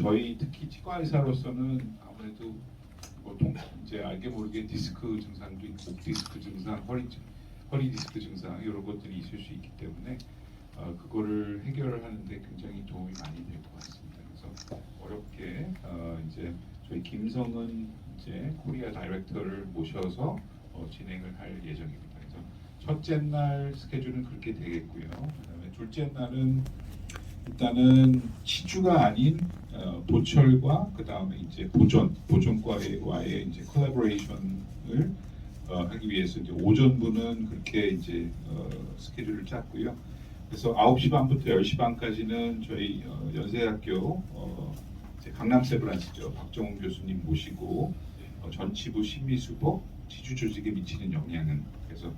저희 특히 치과 의사로서는 아무래도 보통 이제 알게 모르게 디스크 증상도 있고 목 디스크 증상, 허리 디스크 증상 이런 것들이 있을 수 있기 때문에 그거를 해결하는데 굉장히 도움이 많이 될 것 같습니다. 그래서 어렵게 이제 저희 김성은 이제 코리아 다이렉터를 모셔서 진행을 할 예정입니다. 그래서 첫째 날 스케줄은 그렇게 되겠고요. 그다음에 둘째 날은 일단은 치주가 아닌 보철과 그 다음에 이제 보존과의 이제 콜라보레이션을 하기 위해서 이제 오전부는 그렇게 이제 스케줄을 짰고요. 그래서 9시 반부터 10시 반까지는 저희 연세대학교 이제 강남 세브란스죠. 박정훈 교수님 모시고 전치부 심리수법 치주 조직에 미치는 영향은, 그래서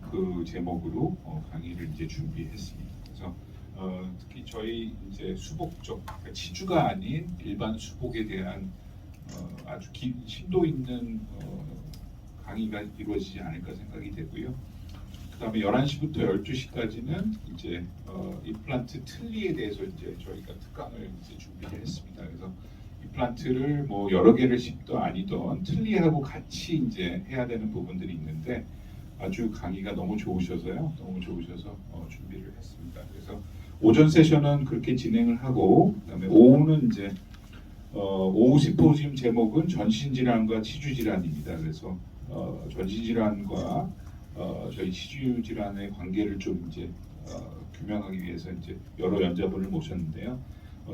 그 제목으로 강의를 이제 준비했습니다. 그래서 특히 저희 이제 수복 쪽, 그러니까 치주가 아닌 일반 수복에 대한 아주 심도 있는 강의가 이루어지지 않을까 생각이 되고요. 그다음에 11시부터 12시까지는 이제 임플란트 틀니에 대해서 이제 저희가 특강을 이제 준비를 했습니다. 그래서 임플란트를 뭐 여러 개를 씹도 아니던 틀니하고 같이 이제 해야 되는 부분들이 있는데 아주 강의가 너무 좋으셔서요. 너무 좋으셔서 준비를 했습니다. 그래서 오전 세션은 그렇게 진행을 하고, 그다음에 오후는 이제 오후 심포지움 제목은 전신질환과 치주질환입니다. 그래서 전신질환과 저희 치주질환의 관계를 좀 이제 규명하기 위해서 이제 여러 연자분을 모셨는데요.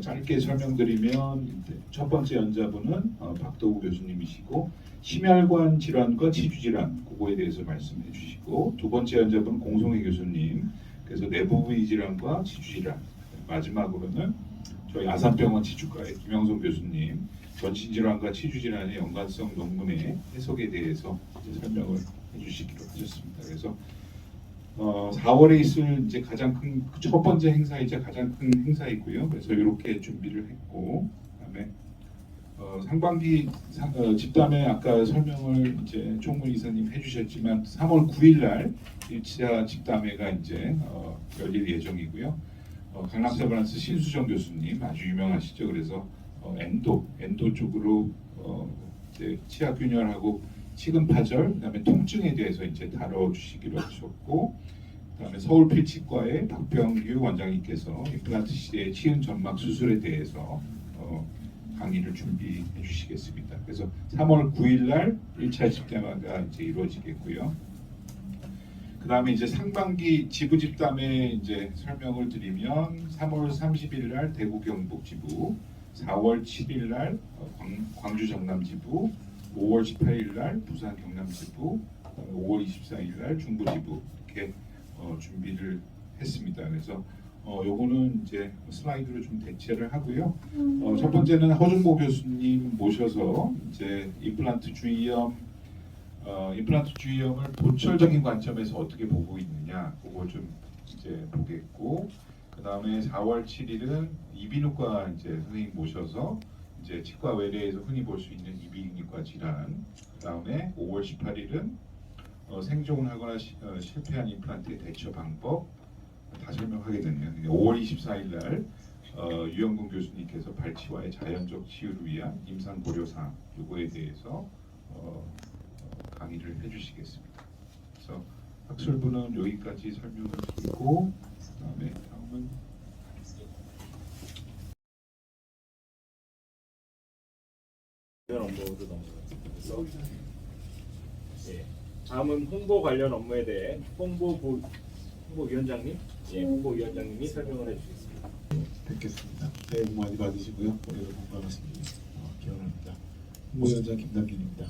짧게 설명드리면 첫 번째 연자분은 박도우 교수님이시고 심혈관 질환과 치주질환 그거에 대해서 말씀해 주시고, 두 번째 연자분은 공송혜 교수님, 그래서 내부부위 질환과 치주질환, 마지막으로는 저희 아산병원 치주과의 김영선 교수님 전신질환과 치주질환의 연관성 논문의 해석에 대해서 이제 설명을 해주시기로 하셨습니다. 그래서 4월에 있을 이제 가장 큰 첫 번째 행사이자 가장 큰 행사이고요. 그래서 이렇게 준비를 했고, 그다음에 상반기 집담회 아까 설명을 이제 총무 이사님 해주셨지만 3월 9일날 1차 집담회가 이제 열릴 예정이고요. 강남 세브란스 신수정 교수님 아주 유명하시죠. 그래서 엔도 쪽으로 이제 치아균열하고 치근파절, 그다음에 통증에 대해서 이제 다뤄주시기로 하셨고, 그다음에 서울필치과의 박병규 원장님께서 임플란트 시대의 치은 점막 수술에 대해서 강의를 준비해 주시겠습니다. 그래서 3월 9일날 1차 집담회가 이제 이루어지겠고요. 그 다음에 이제 상반기 지부 집담회 이제 설명을 드리면 3월 30일날 대구 경북 지부, 4월 7일날 광주 전남 지부, 5월 18일날 부산 경남 지부, 5월 24일날 중부 지부 이렇게 준비를 했습니다. 그래서 요거는 이제 슬라이드로 좀 대체를 하고요. 첫 번째는 허준보 교수님 모셔서 이제 임플란트 주의염을 보철적인 관점에서 어떻게 보고 있느냐 그거 좀 이제 보겠고, 그 다음에 4월 7일은 이비인후과 이제 선생님 모셔서 이제 치과 외래에서 흔히 볼 수 있는 이비인후과 질환, 그 다음에 5월 18일은 생존을 하거나 실패한 임플란트의 대처 방법 다 설명하게 되네요. 5월 24일 날 유영근 교수님께서 발치와의 자연적 치유를 위한 임상 고려사항 요거에 대해서 강의를 해주시겠습니다. 그래서 학술부는 여기까지 설명을 드리고, 그다음에 다음은 업무로 넘어가겠습니다. 예. 다음은 홍보 관련 업무에 대해 홍보위원장님, 홍보위원장님이 설명을 해주시겠습니다. 뵙겠습니다. 새해 복 많이 받으시고요. 올해도 건강하시길 기원합니다. 홍보위원장 김남균입니다.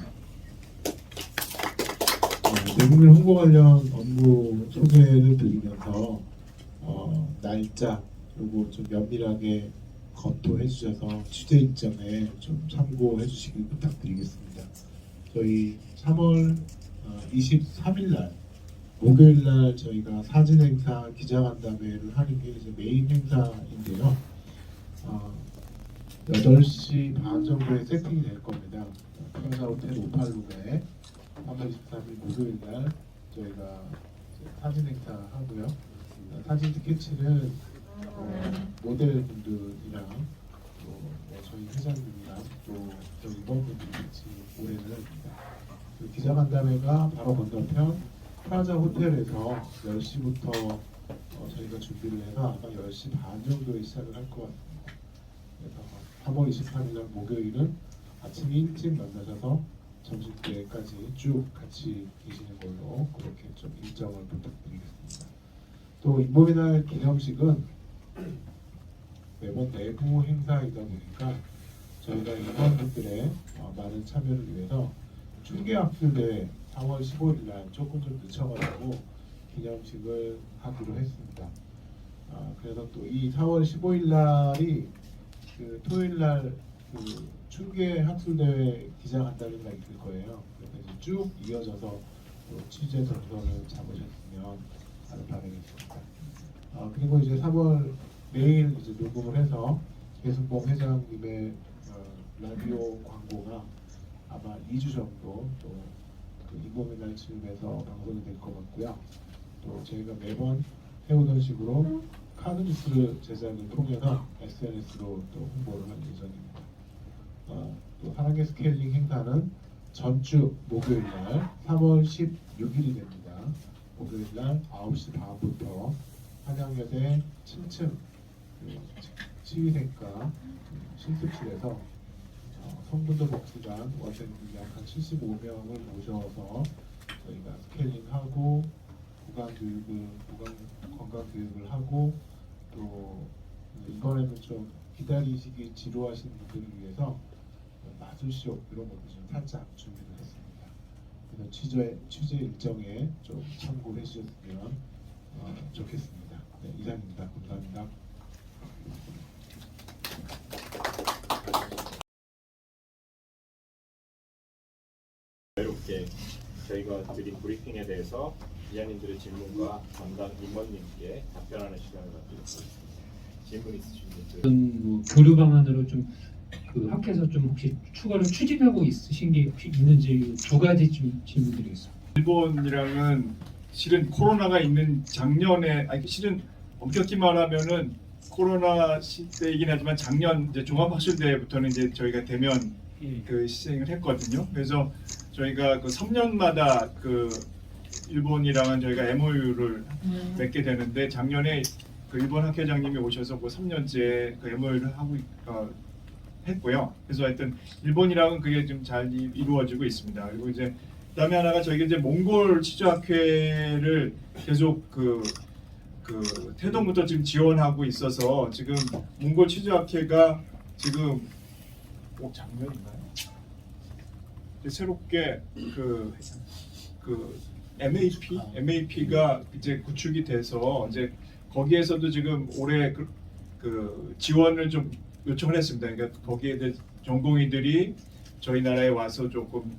대국민 홍보 관련 업무 소개를 드리면서 날짜 그리고 좀 면밀하게 검토해 주셔서 취재 일정에 좀 참고해 주시길 부탁드리겠습니다. 저희 3월 23일 날 목요일 날 저희가 사진 행사 기자간담회를 하는 게 이제 메인 행사인데요. 8시 반 정도에 세팅이 될 겁니다. 평사 호텔 58룸에 3월 23일 목요일 날 저희가 사진 행사 하고요. 사진 스케치는 모델분들이랑 저희 회장님이랑 또 저희 임원분들이 같이 올해는 합니다. 그 기자간담회가 바로 건너편 프라자 호텔에서 10시부터 저희가 준비를 해서 아마 10시 반 정도에 시작을 할 것 같습니다. 그래서 3월 23일 날 목요일은 아침 일찍 만나셔서 점심 때까지 쭉 같이 계시는 걸로 그렇게 좀 일정을 부탁드리겠습니다. 또 인보미날 기념식은 매번 내부 행사이다 보니까 저희가 임원분들의 많은 참여를 위해서 춘계학술대 4월 15일 날 조금 좀 늦춰가지고 기념식을 하기로 했습니다. 그래서 또 이 4월 15일 날이 그 토요일 날그 춘계 학술대회 기자간담회가 있을 거예요. 그래서 이제 쭉 이어져서 또 취재 전선을 잡으셨으면 하는 바람이겠습니다. 그리고 이제 3월 내일 이제 녹음을 해서 배순봉 회장님의 라디오 광고가 아마 2주 정도 또그 인보미날 즈음에서 방송이 될 것 같고요. 또 저희가 매번 해오던 식으로 카드뉴스 제작을 통해서 SNS로 또 홍보를 할 예정입니다. 또 사랑의 스케일링 행사는 전주 목요일 날 3월 16일이 됩니다. 목요일 날 9시 반부터 한양여대 7층 치위생과 실습실에서 성분도 복지관 원생분이 약 한 75명을 모셔서 저희가 스케일링하고 건강 교육을 하고 또 이번에는 좀 기다리시기 지루하신 분들을 위해서 마술쇼 이런 것도 좀 살짝 준비를 했습니다. 그래서 취재 일정에 좀 참고해 주셨으면 좋겠습니다. 네, 이상입니다. 감사합니다. 이렇게 저희가 드린 브리핑에 대해서 기자님들의 질문과 담당 임원님께 답변하는 시간을 갖도록 하겠습니다. 질문 있으신 분들. 뭐 교류 방안으로 좀 그 학회에서 좀 혹시 추가로 추진하고 있으신 게 혹시 있는지 두 가지 좀 질문드리겠습니다. 일본이랑은 실은 코로나가 있는 작년에 실은 엄격히 말하면은 코로나 시대이긴 하지만 작년 이제 종합학술대회부터는 이제 저희가 대면 그 시행을 했거든요. 그래서 저희가 그 3년마다 그 일본이랑은 저희가 MOU를 맺게 되는데 작년에 그 일본 학회장님이 오셔서 그 3년째 그 MOU를 하고 했고요. 그래서 하여튼 일본이랑은 그게 좀 잘 이루어지고 있습니다. 그리고 이제 그다음에 하나가 저희가 이제 몽골 취조학회를 계속 그 태동부터 지금 지원하고 있어서 지금 몽골 취조학회가 지금 작년인가요? 새롭게 그 MAP가 이제 구축이 돼서 이제 거기에서도 지금 올해 그 지원을 좀 요청을 했습니다. 그러니까 거기에 대해 전공의들이 저희 나라에 와서 조금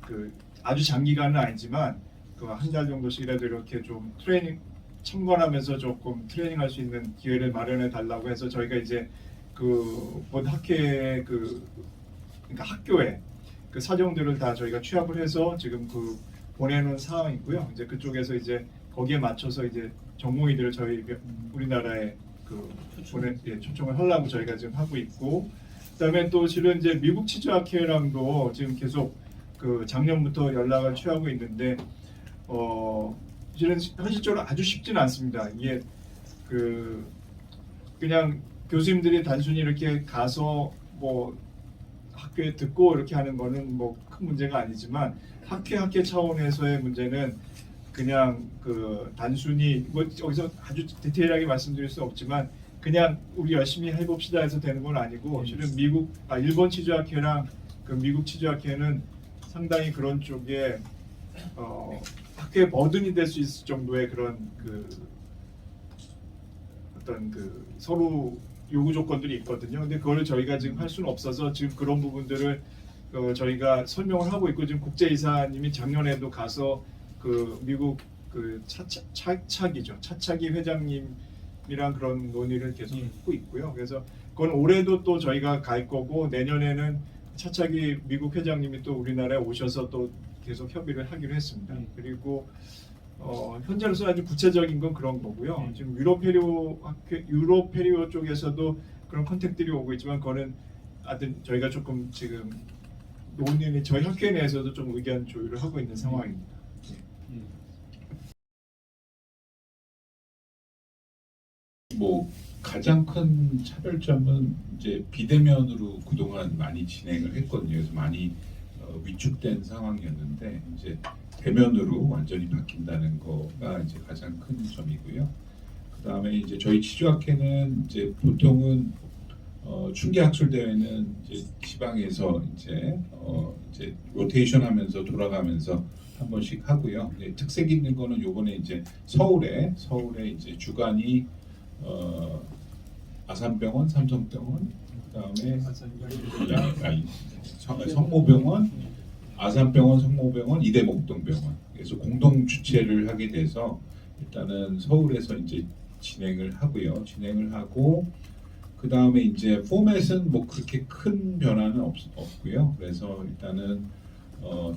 그 아주 장기간은 아니지만 그 한 달 정도씩이라도 이렇게 좀 트레이닝 참관하면서 조금 트레이닝할 수 있는 기회를 마련해 달라고 해서 저희가 이제 본 학회 그러니까 학교에 그 사정들을 다 저희가 취합을 해서 지금 보내는 상황이고요. 이제 그쪽에서 이제 거기에 맞춰서 이제 전공의들을 저희 우리나라에 초청을 하려고 저희가 지금 하고 있고, 그다음에 또 실은 이제 미국 취조학회랑도 지금 계속 작년부터 연락을 취하고 있는데 실은 현실적으로 아주 쉽지는 않습니다. 이게 그냥 교수님들이 단순히 이렇게 가서 뭐 학교에 듣고 이렇게 하는 거는 뭐 큰 문제가 아니지만 학회 차원에서의 문제는 그냥 단순히 뭐 여기서 아주 디테일하게 말씀드릴 수 없지만 그냥 우리 열심히 해봅시다 해서 되는 건 아니고 실은 일본 취조학회랑 미국 취조학회는 상당히 그런 쪽에 학회의 버든이 될 수 있을 정도의 그런 어떤 서로 요구 조건들이 있거든요. 근데 그걸 저희가 지금 할 수는 없어서 지금 그런 부분들을 저희가 설명을 하고 있고, 지금 국제이사님이 작년에도 가서 미국 차차기 회장님이랑 그런 논의를 계속 하고 있고요. 그래서 그건 올해도 또 저희가 갈 거고, 내년에는 차차기 미국 회장님이 또 우리나라에 오셔서 또 계속 협의를 하기로 했습니다. 그리고 현재로서 아주 구체적인 건 그런 거고요. 지금 유럽 페리오 쪽에서도 그런 컨택들이 오고 있지만 그거는 저희가 조금 지금 논의는 저희 학회 내에서도 좀 의견 조율을 하고 있는 상황입니다. 뭐 가장 큰 차별점은 이제 비대면으로 그동안 많이 진행을 했거든요. 그래서 많이 위축된 상황이었는데 이제 대면으로 완전히 바뀐다는 거가 이제 가장 큰 점이고요. 그다음에 이제 저희 치주학회는 이제 보통은 충기학술 대회는 이제 지방에서 이제 로테이션하면서 돌아가면서 한 번씩 하고요. 특색 있는 거는 요번에 이제 서울에 이제 주간이 아산병원, 삼성병원, 그다음에 성모병원, 아산병원, 성모병원, 이대목동병원. 그래서 공동 주최를 하게 돼서 일단은 서울에서 이제 진행을 하고 그다음에 이제 포맷은 뭐 그렇게 큰 변화는 없고요. 그래서 일단은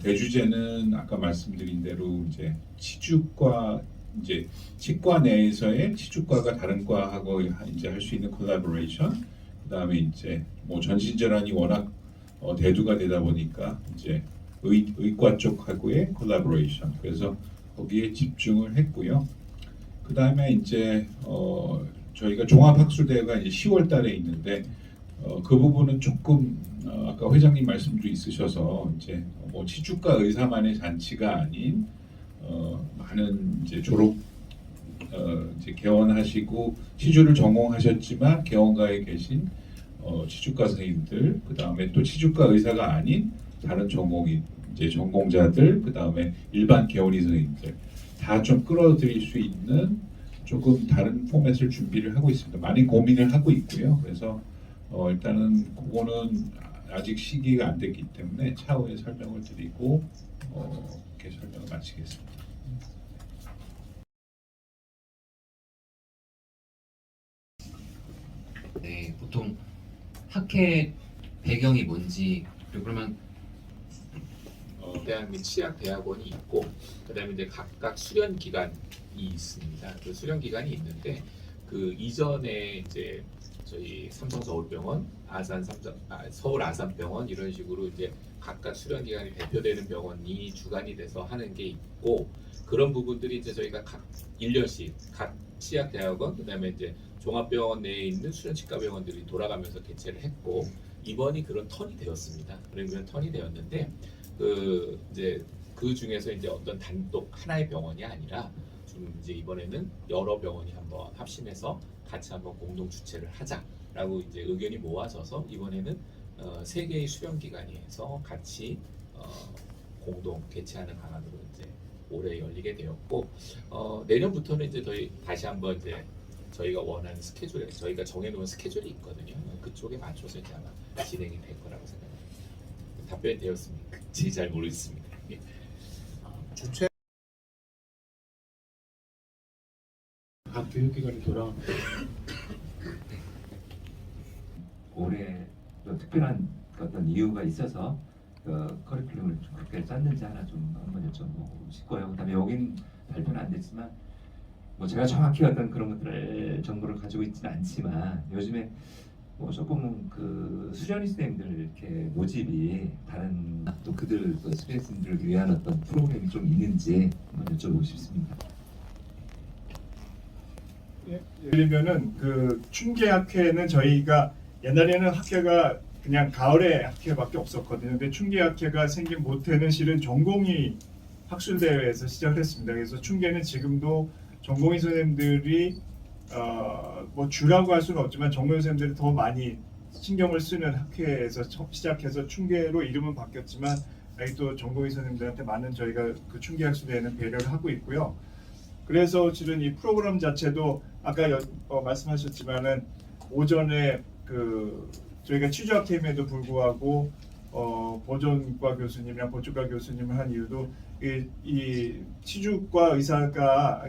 대주제는 아까 말씀드린 대로 이제 치주과 이제 치과 내에서의 치주과가 다른 과하고 이제 할 수 있는 콜라보레이션. 그다음에 이제 뭐 전신질환이 워낙 대두가 되다 보니까 이제 의과 쪽하고의 콜라보레이션. 그래서 거기에 집중을 했고요. 그다음에 이제 저희가 종합학술대회가 이제 10월달에 있는데 그 부분은 조금 아까 회장님 말씀도 있으셔서 이제 뭐 치주과 의사만의 잔치가 아닌 많은 이제 졸업 이제 개원하시고 치주를 전공하셨지만 개원가에 계신 치주과 선생님들, 그 다음에 또 치주과 의사가 아닌 다른 전공이 이제 전공자들, 그 다음에 일반 개원의 선생님들 다 좀 끌어들일 수 있는 조금 다른 포맷을 준비를 하고 있습니다. 많이 고민을 하고 있고요. 그래서 일단은 그거는 아직 시기가 안 됐기 때문에 차후에 설명을 드리고 이렇게 설명을 마치겠습니다. 네, 보통 학회 배경이 뭔지 그리고 그러면 대학 및 치약대학원이 있고 그다음에 이제 각각 수련 기간이 있습니다. 그 수련 기간이 있는데 그 이전에 이제 저희 삼성 서울병원, 서울 아산병원 이런 식으로 이제 각각 수련 기간이 대표되는 병원이 주관이 돼서 하는 게 있고 그런 부분들이 이제 저희가 각 1년씩 각 치약대학원 그다음에 이제 종합병원 내에 있는 수련치과병원들이 돌아가면서 개최를 했고 이번이 그런 턴이 되었습니다. 그러면 턴이 되었는데 이제 그 중에서 이제 어떤 단독 하나의 병원이 아니라 좀 이제 이번에는 여러 병원이 한번 합심해서 같이 한번 공동 주최를 하자라고 이제 의견이 모아져서 이번에는 3개의 수련 기관에서 같이 공동 개최하는 방안으로 이제 올해 열리게 되었고 내년부터는 이제 다시 한번 이제 저희가 원하는 스케줄에 저희가 정해놓은 스케줄이 있거든요. 그쪽에 맞춰서 이제 아마 진행이 될 거라고 생각합니다. 답변이 되었습니까?지 잘 모르겠습니다. 예. 주최 각 교육기관이 돌아갑니다. 올해 또 특별한 어떤 이유가 있어서 커리큘럼을 좀 그렇게 짰는지 하나 좀 한번 여쭤보고 싶고요. 그다음에 여긴 발표는 안 됐지만 뭐 제가 정확히 어떤 그런 것들을 정보를 가지고 있지는 않지만 요즘에 뭐 조금 그 수련의 선생님들 이렇게 모집이 다른 또 그들 그 수련의 선생님들을 위한 어떤 프로그램이 좀 있는지 한번 여쭤보고 싶습니다. 예를 들면은 그 충계학회는 저희가 옛날에는 학회가 그냥 가을에 학회밖에 없었거든요. 근데 충계학회가 생긴 모태는 실은 전공의 학술대회에서 시작을 했습니다. 그래서 충계는 지금도 전공의 선생님들이 뭐 주라고 할 수는 없지만 전공의 선생님들이 더 많이 신경을 쓰는 학회에서 시작해서 충계로 이름은 바뀌었지만 아직도 전공의 선생님들한테 많은 저희가 그 충계학술대회는 배려를 하고 있고요. 그래서 실은 이 프로그램 자체도 아까 말씀하셨지만은 오전에 그 저희가 치주학회임에도 불구하고 보존과 교수님이랑 보조과 교수님을 한 이유도 이 치주과 의사가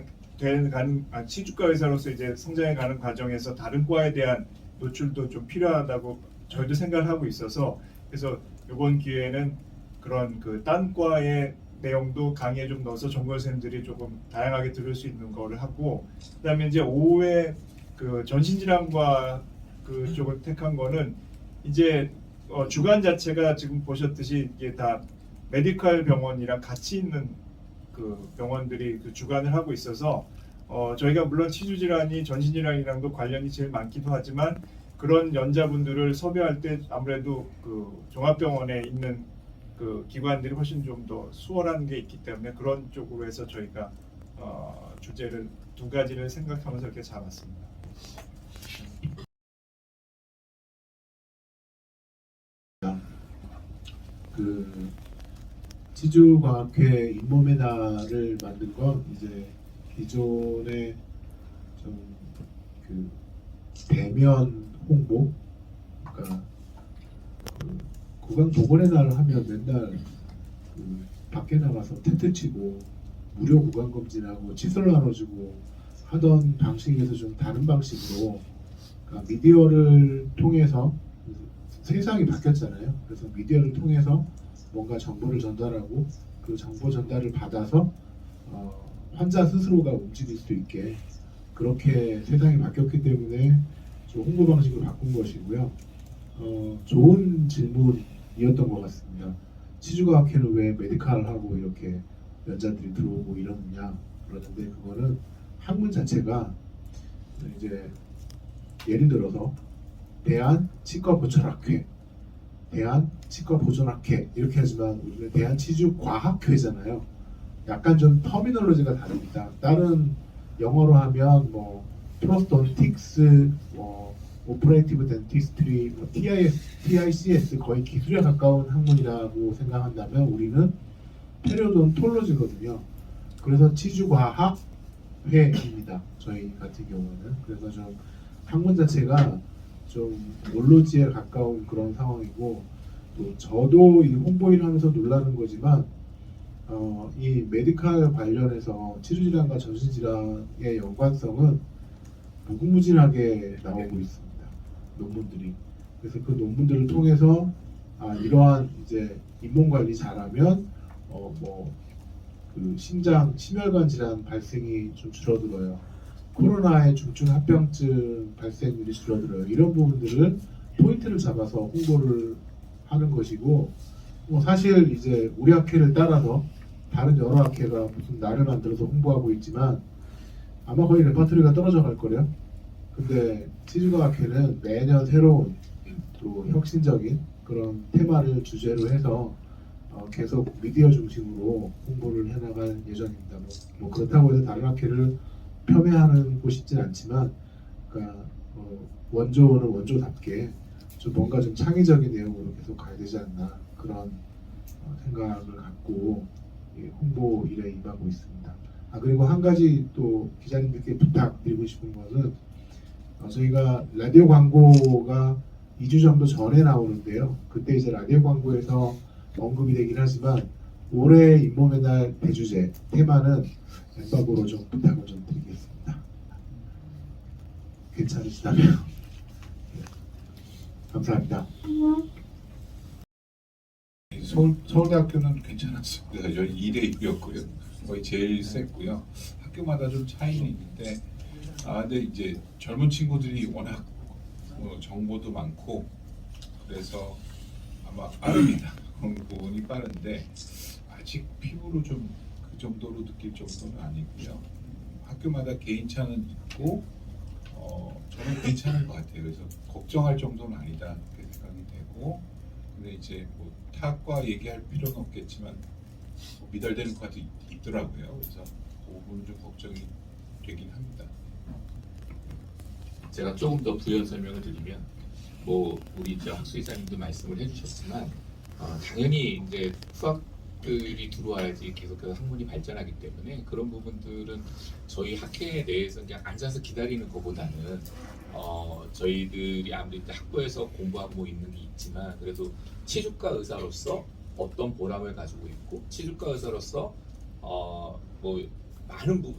치주과 의사로서 이제 성장해 가는 과정에서 다른 과에 대한 노출도 좀 필요하다고 저희도 생각을 하고 있어서 그래서 이번 기회에는 그런 그 딴 과의 내용도 강의에 좀 넣어서 전공 선생님들이 조금 다양하게 들을 수 있는 거를 하고 그다음에 이제 오후에 그 전신질환과 그쪽을 택한 거는 이제 주관 자체가 지금 보셨듯이 이게 다 메디컬 병원이랑 같이 있는 그 병원들이 그 주관을 하고 있어서 저희가 물론 치주 질환이 전신 질환이랑도 관련이 제일 많기도 하지만 그런 연자분들을 섭외할 때 아무래도 그 종합병원에 있는 그 기관들이 훨씬 좀 더 수월한 게 있기 때문에 그런 쪽으로 해서 저희가 주제를 두 가지를 생각하면서 이렇게 잡았습니다. 그 치주과학회 잇몸에나를 만든 건 이제 기존의 좀 그 대면 홍보, 그러니까 그 구강 보건의 날을 하면 맨날 그 밖에 나가서 텐트 치고 무료 구강 검진하고 칫솔 나눠주고 하던 방식에서 좀 다른 방식으로, 그러니까 미디어를 통해서 세상이 바뀌었잖아요. 그래서 미디어를 통해서 뭔가 정보를 전달하고 그 정보 전달을 받아서 환자 스스로가 움직일 수 있게 그렇게 세상이 바뀌었기 때문에 좀 홍보 방식을 바꾼 것이고요. 좋은 질문이었던 것 같습니다. 치주과학회는 왜 메디칼하고 이렇게 연자들이 들어오고 이러느냐 그러는데, 그거는 학문 자체가 이제 예를 들어서 대한치과보철학회, 대한치과보존학회 이렇게 하지만 우리는 대한치주과학회잖아요. 약간 좀 터미놀로지가 다릅니다. 다른 영어로 하면 뭐 프로스톤틱스, 뭐 오퍼레이티브 덴티스트리, 뭐 TICS 거의 기술에 가까운 학문이라고 생각한다면 우리는 페리오돈톨로지거든요. 그래서 치주과학회입니다. 저희 같은 경우는. 그래서 좀 학문 자체가 좀 올로지에 가까운 그런 상황이고, 또 저도 이 홍보일을 하면서 놀라는 거지만 이 메디칼 관련해서 치주질환과 전신질환의 연관성은 무궁무진하게 나오고 있습니다. 논문들이. 그래서 그 논문들을 통해서 이러한 이제 잇몸 관리 잘하면 그 심혈관 질환 발생이 좀 줄어들어요. 코로나의 중증 합병증 발생률이 줄어들어요. 이런 부분들을 포인트를 잡아서 홍보를 하는 것이고, 사실 이제 우리 학회를 따라서 다른 여러 학회가 무슨 날을 만들어서 홍보하고 있지만 아마 거의 레퍼토리가 떨어져 갈 거래요. 근데 치주과학회는 매년 새로운 또 혁신적인 그런 테마를 주제로 해서 계속 미디어 중심으로 홍보를 해나갈 예정입니다. 뭐 그렇다고 해서 다른 학회를 폄훼하는 곳이진 않지만, 그러니까 원조는 원조답게 좀 뭔가 좀 창의적인 내용으로 계속 가야 되지 않나, 그런 생각을 갖고 홍보 일에 임하고 있습니다. 그리고 한 가지 또 기자님들께 부탁드리고 싶은 것은 저희가 라디오 광고가 2주 정도 전에 나오는데요. 그때 이제 라디오 광고에서 언급이 되긴 하지만 올해 잇몸의 날 대주제 테마는 엠바고로 좀 부탁을 좀 드리겠습니다. 괜찮으시다면. 네. 감사합니다. 서울대학교는 괜찮았습니다. 저희 2대1이었고요. 거의 제일 셌고요. 학교마다 좀 차이는 있는데, 근데 이제 젊은 친구들이 워낙 정보도 많고 그래서 아마 빠릅니다. 그런 부분이 빠른데 아직 피부로 좀 그 정도로 느낄 정도는 아니고요. 학교마다 개인차는 있고 저는 괜찮은 것 같아요. 그래서 걱정할 정도는 아니다 이렇게 생각이 되고, 근데 이제 뭐 타학과 얘기할 필요는 없겠지만 미달되는 과도 있더라고요. 그래서 그 부분은 좀 걱정이 되긴 합니다. 제가 조금 더 부연 설명을 드리면, 뭐 우리 학수 이사님도 말씀을 해주셨지만 당연히 이제 후학들이 들어와야지 계속해서 학문이 발전하기 때문에 그런 부분들은 저희 학회 내에서 그냥 앉아서 기다리는 것보다는 저희들이 아무래도 학부에서 공부하고 뭐 있는 게 있지만 그래도 치주과 의사로서 어떤 보람을 가지고 있고, 치주과 의사로서 뭐 많은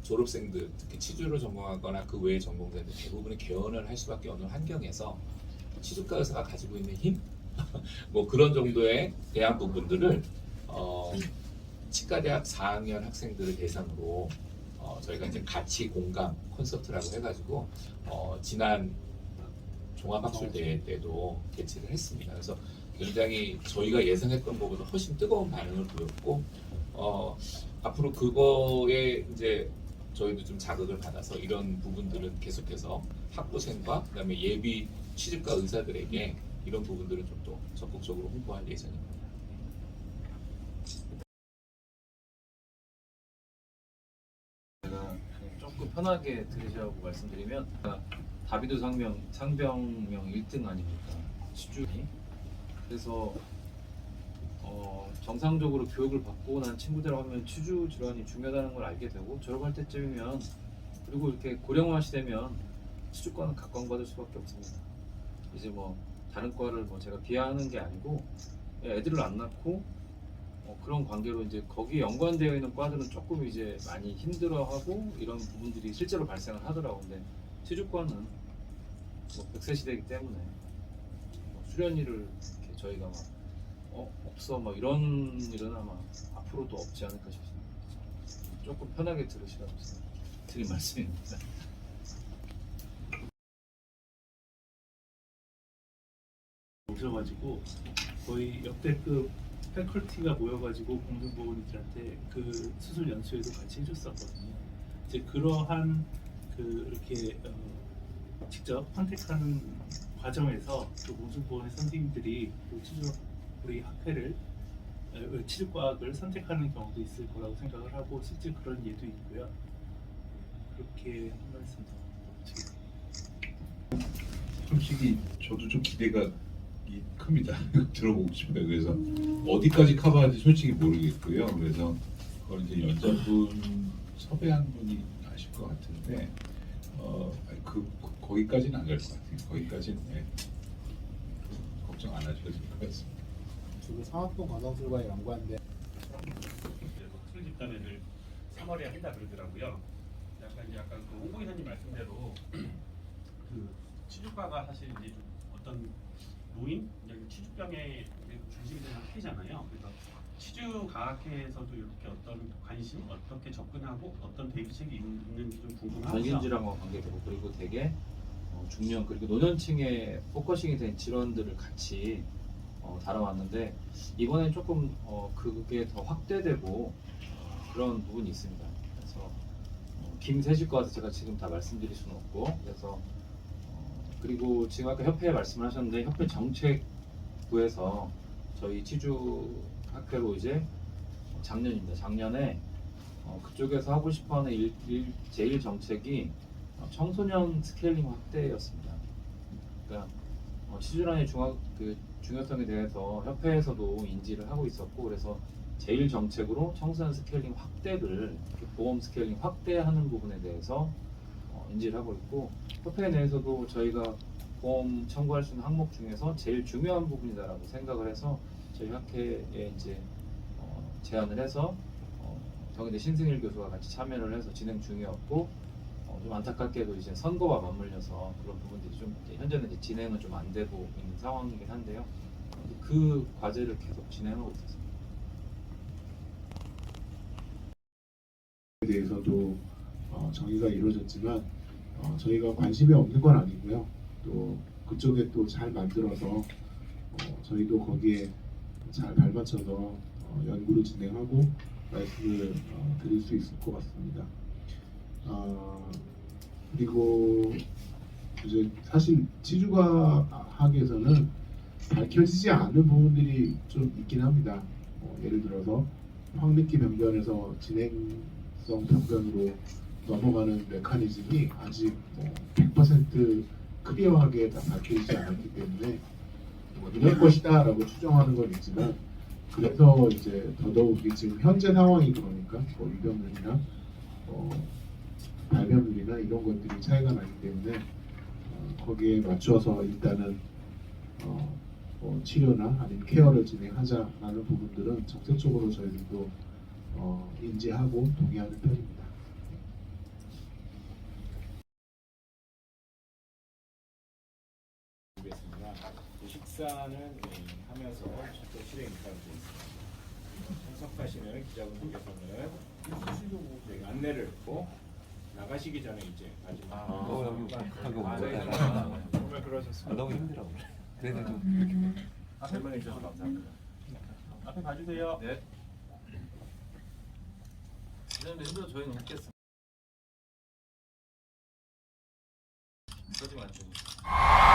졸업생들, 특히 치주를 전공하거나 그 외의 전공자들 대부분이 개원을 할 수밖에 없는 환경에서 치주과 의사가 가지고 있는 힘, 뭐 그런 정도에 대한 부분들을 치과대학 4학년 학생들을 대상으로 저희가 이제 가치 공감 콘서트라고 해가지고 지난 종합학술대회 때도 개최를 했습니다. 그래서 굉장히 저희가 예상했던 것보다 훨씬 뜨거운 반응을 보였고 앞으로 그거에 이제 저희도 좀 자극을 받아서 이런 부분들은 계속해서 학부생과 그다음에 예비 취직과 의사들에게 이런 부분들을 좀 더 적극적으로 홍보할 예정입니다. 조금 편하게 들으시라고 말씀드리면 다비드 상병명 1등 아닙니까? 시준이. 그래서 정상적으로 교육을 받고 난 친구들 하면 치주 질환이 중요하다는 걸 알게 되고 졸업할 때쯤이면 그리고 이렇게 고령화시 되면 치주과는 각광받을 수밖에 없습니다. 이제 뭐 다른 과를 뭐 제가 비하하는 게 아니고 애들을 안 낳고 그런 관계로 이제 거기에 연관되어 있는 과들은 조금 이제 많이 힘들어하고 이런 부분들이 실제로 발생을 하더라고요. 근데 치주과는 뭐 100세 시대이기 때문에 뭐 수련일을 이렇게 저희가 막 없어 막 이런 일은 아마 앞으로도 없지 않을까 싶습니다. 조금 편하게 들으시라고 드린 말씀입니다. 오셔가지고 거의 역대급 패컬티가 모여가지고 공중보건의들한테 그 수술 연수회도 같이 해줬었거든요. 이제 그러한 이렇게 직접 선택하는 과정에서 또 공중보건의 선생님들이 또 우리 학회를 치료과학을 선택하는 경우도 있을 거라고 생각을 하고 실제 그런 예도 있고요. 그렇게 한 말씀 더 드리겠습니다. 솔직히 저도 좀 기대가 큽니다. 들어보고 싶어요. 그래서 어디까지 커버할지 솔직히 모르겠고요. 그래서 그걸 이제 연자분 섭외한 분이 아실 것 같은데 거기까지는 안 갈 것 같아요. 거기까지는 걱정 안 하셔도 될 것 같습니다. 주로 상학동 관광술과의 연관된 학술 집단회를 3월에 한다 그러더라고요. 약간 그 홍보이사님 말씀대로 그 치주과가 사실 이제 좀 어떤 노인, 치주병의 중심이 되는 학회잖아요. 그래서 치주과학회에서도 이렇게 어떤 관심, 어떻게 접근하고 어떤 대비책이 있는지 좀 궁금하고요. 전신질환과 관계되고 그리고 되게 중년 그리고 노년층에 포커싱이 된 질환들을 같이 다뤄왔는데 이번엔 조금 그게 더 확대되고 그런 부분이 있습니다. 그래서 김세실 것 같아서 제가 지금 다 말씀드릴 수는 없고 그래서 그리고 지금 아까 협회 말씀을 하셨는데 협회 정책부에서 저희 치주 학회로 이제 작년입니다. 작년에 그쪽에서 하고 싶어하는 제일 정책이 청소년 스케일링 확대였습니다. 그러니까 치주란의 중요성에 대해서 협회에서도 인지를 하고 있었고 그래서 제일 정책으로 청소년 스케일링 확대를 보험 스케일링 확대하는 부분에 대해서 인지를 하고 있고 협회 내에서도 저희가 보험 청구할 수 있는 항목 중에서 제일 중요한 부분이다라고 생각을 해서 저희 학회에 이제 제안을 해서 경희대 신승일 교수와 같이 참여를 해서 진행 중이었고 좀 안타깝게도 이제 선거와 맞물려서 그런 부분들이 좀 현재는 이제 진행은 좀 안 되고 있는 상황이긴 한데요. 그 과제를 계속 진행하고 있습니다. 대해서도 정의가 이루어졌지만 저희가 관심이 없는 건 아니고요. 또 그쪽에 또 잘 만들어서 저희도 거기에 잘 발맞춰서 연구를 진행하고 말씀을 드릴 수 있을 것 같습니다. 그리고 이제 사실 치주과학에서는 밝혀지지 않은 부분들이 좀 있긴 합니다. 예를 들어서 황립기 병변에서 진행성 병변으로 넘어가는 메커니즘이 아직 100% 클리어하게 다 밝혀지지 않았기 때문에 이럴 것이다라고 추정하는 건 있지만 그래서 이제 더더욱이 지금 현재 상황이 그러니까 위험률이나 발병률이나 이런 것들이 차이가 나기 때문에 거기에 맞춰서 일단은 치료나 아니면 케어를 진행하자라는 부분들은 정책적으로 저희들도 인지하고 동의하는 편입니다. 식사는 하면서 또 실행 부탁드리겠습니다. 참석하시는 기자분들께서는 저희 안내를 했고 나가시기 전에 이제 마지막 정말 그러셨습니다. 너무 힘들어. 그래도 좀 이렇게 설명해 주셔서 감사합니다. 앞에 봐주세요. 네. 이제는 힘들어 저희는 했겠습니다. 그러지 마세요.